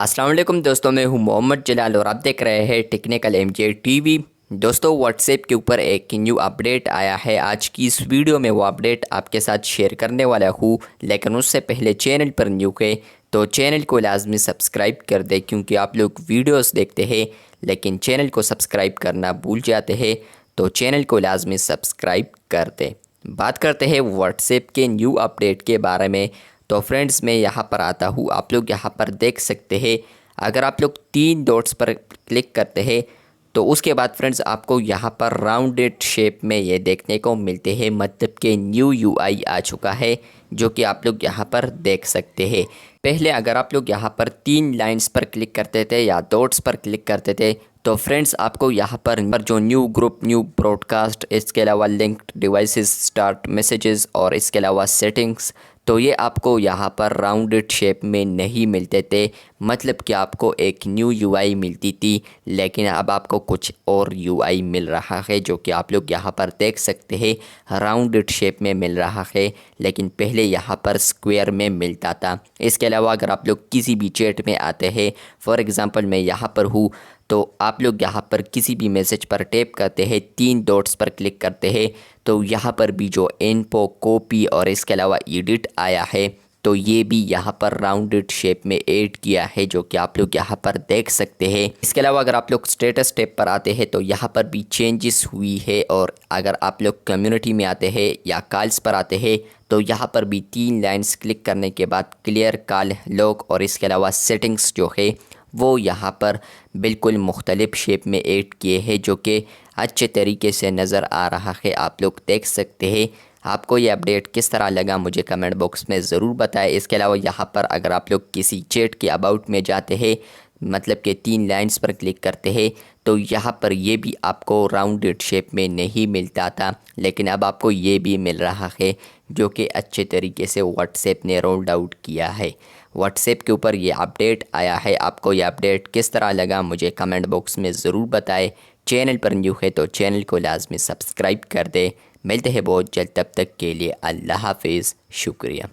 अस्सलाम वालेकुम दोस्तों, मैं हूं मोहम्मद जलाल और आप देख रहे हैं टेक्निकल एमजे टीवी। दोस्तों, व्हाट्सएप के ऊपर एक न्यू अपडेट आया है। आज की इस वीडियो में वो अपडेट आपके साथ शेयर करने वाला हूं, लेकिन उससे पहले चैनल पर न्यू है तो चैनल को लाजमी सब्सक्राइब कर दे, क्योंकि आप लोग वीडियोस देखते हैं लेकिन चैनल को सब्सक्राइब करना भूल जाते हैं। तो चैनल को लाजमी सब्सक्राइब कर दे। बात करते हैं व्हाट्सएप के न्यू अपडेट के बारे में। तो फ्रेंड्स, मैं यहाँ पर आता हूँ, आप लोग यहाँ पर देख सकते हैं। अगर आप लोग 3 डॉट्स पर क्लिक करते हैं तो उसके बाद फ्रेंड्स आपको यहाँ पर राउंडेड शेप में ये देखने को मिलते हैं, मतलब कि न्यू यूआई आ चुका है, जो कि आप लोग यहाँ पर देख सकते हैं। पहले अगर आप लोग यहाँ पर 3 लाइंस पर क्लिक करते थे या डॉट्स पर क्लिक करते थे तो फ्रेंड्स आपको यहाँ पर जो न्यू ग्रुप, न्यू ब्रॉडकास्ट, इसके अलावा लिंक्ड डिवाइसेस, स्टार्ट मैसेजेस और इसके अलावा सेटिंग्स, तो ये आपको यहाँ पर राउंडेड शेप में नहीं मिलते थे। मतलब कि आपको एक न्यू यूआई मिलती थी, लेकिन अब आपको कुछ और यूआई मिल रहा है, जो कि आप लोग यहाँ पर देख सकते हैं। राउंडेड शेप में मिल रहा है, लेकिन पहले यहाँ पर स्क्वायर में मिलता था। इसके अलावा अगर आप लोग किसी भी चैट में आते हैं, फॉर एग्ज़ाम्पल मैं यहाँ पर हूँ, तो आप लोग यहाँ पर किसी भी मैसेज पर टैप करते हैं, 3 डॉट्स पर क्लिक करते हैं, तो यहाँ पर भी जो इन्फो, कॉपी और इसके अलावा एडिट आया है, तो ये भी यहाँ पर राउंडेड शेप में ऐड किया है, जो कि आप लोग यहाँ पर देख सकते हैं। इसके अलावा अगर आप लोग स्टेटस टैब पर आते हैं तो यहाँ पर भी चेंजेस हुई है। और अगर आप लोग कम्युनिटी में आते हैं या कॉल्स पर आते हैं तो यहाँ पर भी 3 लाइन्स क्लिक करने के बाद क्लियर कॉल, लॉग और इसके अलावा सेटिंग्स जो है वो यहाँ पर बिल्कुल मुख्तलिफ शेप में ऐड किए हैं, जो कि अच्छे तरीके से नज़र आ रहा है। आप लोग देख सकते हैं। आपको ये अपडेट किस तरह लगा मुझे कमेंट बॉक्स में ज़रूर बताएं। इसके अलावा यहाँ पर अगर आप लोग किसी चैट के अबाउट में जाते हैं, मतलब कि 3 लाइन्स पर क्लिक करते हैं, तो यहाँ पर ये भी आपको राउंडेड शेप में नहीं मिलता था, लेकिन अब आपको ये भी मिल रहा है, जो कि अच्छे तरीके से व्हाट्सएप ने रोल्ड आउट किया है। व्हाट्सएप के ऊपर ये अपडेट आया है। आपको ये अपडेट किस तरह लगा मुझे कमेंट बॉक्स में ज़रूर बताएं। चैनल पर न्यू है तो चैनल को लाजमी सब्सक्राइब कर दे। मिलते हैं बहुत जल्द, तब तक के लिए अल्लाह हाफिज़, शुक्रिया।